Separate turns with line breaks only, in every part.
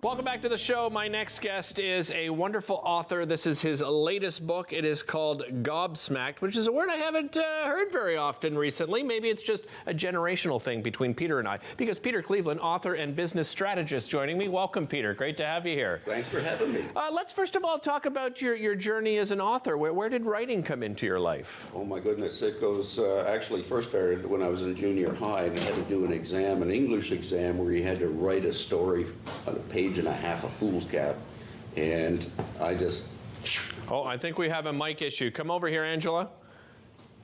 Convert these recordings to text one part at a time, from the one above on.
Welcome back to the show. My next guest is a wonderful author. This is his latest book. It is called Gobsmacked, which is a word I haven't heard very often recently. Maybe it's just a generational thing between Peter and I. Because Peter Cleveland, author and business strategist, joining me. Welcome, Peter. Great to have you here.
Thanks for having me.
Let's first of all talk about your journey as an author. Where did writing come into your life?
Oh my goodness, it goes, actually first started when I was in junior high and I had to do an exam, an English exam, where you had to write a story on a page and a half of foolscap, and I just...
Oh, I think we have a mic issue. Come over here, Angela.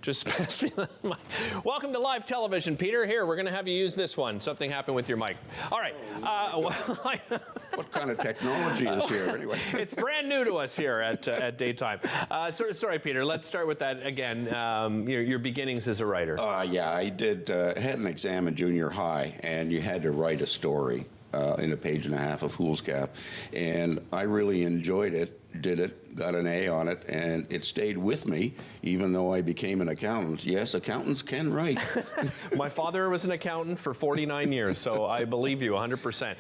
Just pass me the mic. Welcome to live television, Peter. Here, we're going to have you use this one. Something happened with your mic. All right.
What kind of technology is here, anyway?
It's brand new to us here at Daytime. Sorry, Peter. Let's start with that again. Your beginnings as a writer.
Yeah, I had an exam in junior high, and you had to write a story in a page and a half of foolscap, and I really enjoyed it. Did it, got an A on it, and it stayed with me, even though I became an accountant. Yes, accountants can write.
My father was an accountant for 49 years, so I believe you 100%.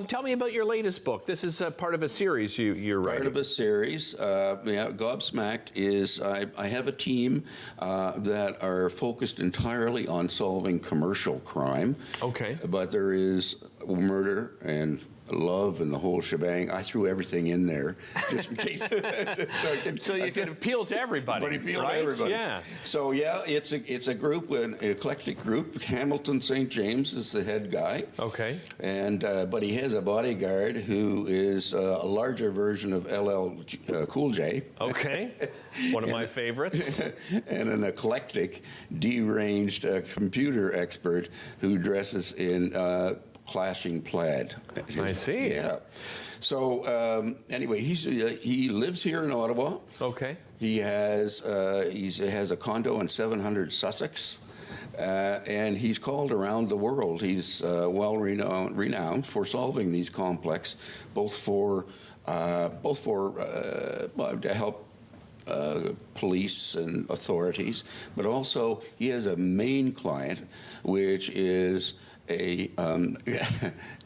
Tell me about your latest book. This is part of a series you're writing.
Part of a series. Gobsmacked is, I have a team that are focused entirely on solving commercial crime.
Okay.
But there is murder and love and the whole shebang. I threw everything in there just in case.
So you can appeal to everybody.
But appeal
right?
to everybody.
Yeah.
So yeah, it's a group, an eclectic group. Hamilton St. James is the head guy.
Okay.
And but he has a bodyguard who is a larger version of LL Cool J.
Okay. One of my favorites.
And an eclectic, deranged computer expert who dresses in clashing plaid.
I see.
Yeah. So anyway, he lives here in Ottawa.
Okay.
He has a condo in 700 Sussex, and he's called around the world. He's well renowned for solving these complex, both to help police and authorities, but also he has a main client, which is a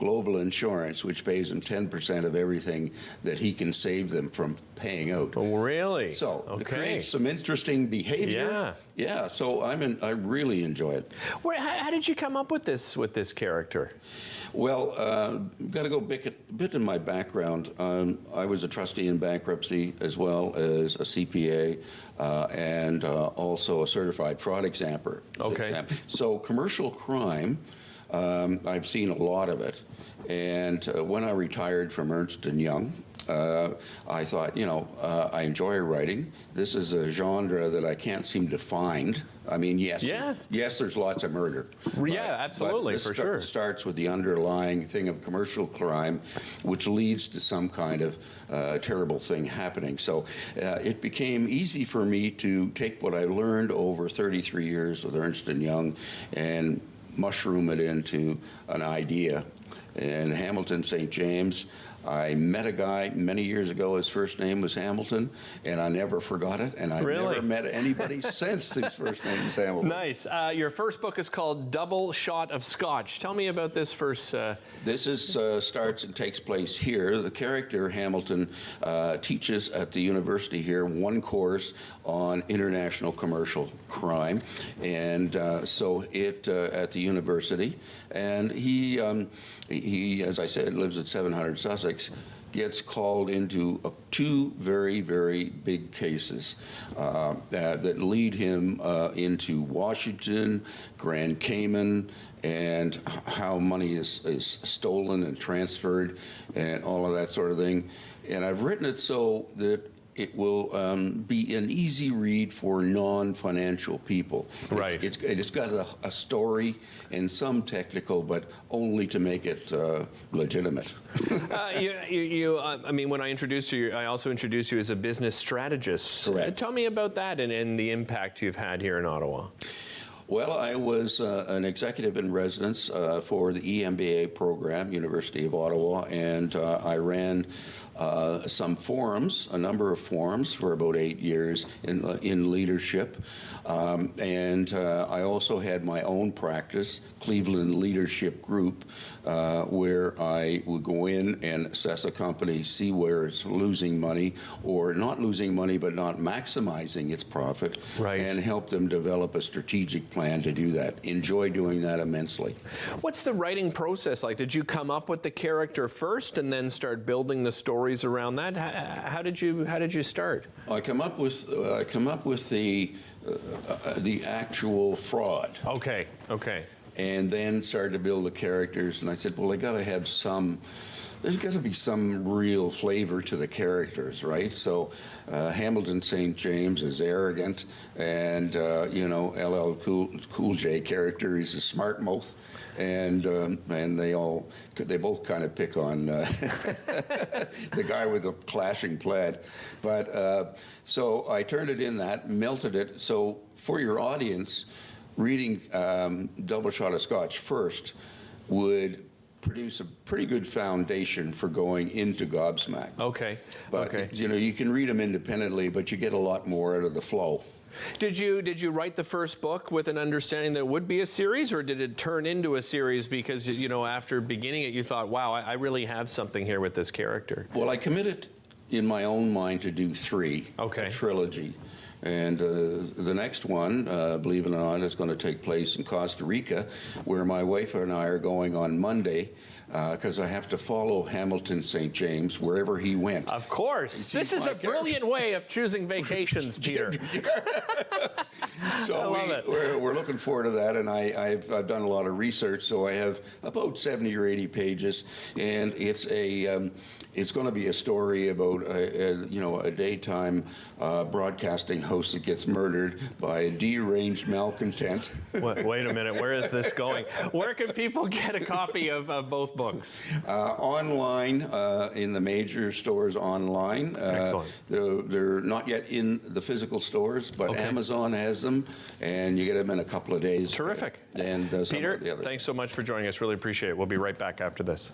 global insurance, which pays him 10% of everything that he can save them from paying out.
Oh, really?
So
okay.
It creates some interesting behavior.
Yeah.
Yeah. So I really enjoy it.
How did you come up with this character?
Well, got to go a bit in my background. I was a trustee in bankruptcy as well as a CPA and also a certified fraud examiner.
Okay.
So commercial crime, I've seen a lot of it. And when I retired from Ernst & Young, I thought, I enjoy writing. This is a genre that I can't seem to find. I mean, yes, there's lots of murder.
Yeah, absolutely,
but
for sure.
It starts with the underlying thing of commercial crime, which leads to some kind of terrible thing happening. So it became easy for me to take what I learned over 33 years with Ernst & Young and mushroom it into an idea. In Hamilton St. James, I met a guy many years ago. His first name was Hamilton, and I never forgot it. And I've never met anybody since his first name was Hamilton.
Nice. Your first book is called Double Shot of Scotch. Tell me about this first.
This starts and takes place here. The character Hamilton teaches at the university here one course on international commercial crime, and so it at the university, and he, as I said, lives at 700 Sussex. Gets called into two very, very big cases that lead him into Washington, Grand Cayman, and how money is stolen and transferred and all of that sort of thing. And I've written it so that it will be an easy read for non-financial people.
Right.
It's got a story and some technical, but only to make it legitimate.
I mean, when I introduced you, I also introduced you as a business strategist.
Correct.
Tell me about that and the impact you've had here in Ottawa.
Well, I was an executive in residence for the EMBA program, University of Ottawa, and I ran some forums, a number of forums for about 8 years in leadership. And I also had my own practice, Cleveland Leadership Group, where I would go in and assess a company, see where it's losing money or not losing money but not maximizing its profit,
right,
and help them develop a strategic plan to do that. Enjoy doing that immensely.
What's the writing process like? Did you come up with the character first and then start building the stories around that? How did you start?
I come up with the actual fraud.
Okay.
And then started to build the characters, and I said, well, there's got to be some real flavor to the characters, right? So Hamilton St. James is arrogant, and LL Cool J character, he's a smart mouth, and they both kind of pick on the guy with the clashing plaid. But so I turned it in that, melted it. So for your audience, reading Double Shot of Scotch first would produce a pretty good foundation for going into Gobsmacked.
Okay.
But you can read them independently, but you get a lot more out of the flow.
Did you write the first book with an understanding that it would be a series, or did it turn into a series because after beginning it you thought, wow, I really have something here with this character?
Well, I committed in my own mind to do 3,
okay,
a trilogy. And the next one, believe it or not, is going to take place in Costa Rica, where my wife and I are going on Monday, because I have to follow Hamilton St. James wherever he went.
Of course. This is a brilliant way of choosing vacations, Peter.
So
I love it.
We're looking forward to that, and I've done a lot of research, so I have about 70 or 80 pages, and it's going to be a story about a daytime broadcasting host that gets murdered by a deranged malcontent.
Wait a minute, where is this going? Where can people get a copy of both books?
Online, in the major stores online.
Excellent.
They're not yet in the physical stores, but
okay,
Amazon has them, and you get them in a couple of days.
Terrific.
And
Peter,
the other.
thanks so much for joining us. Really appreciate it. We'll be right back after this.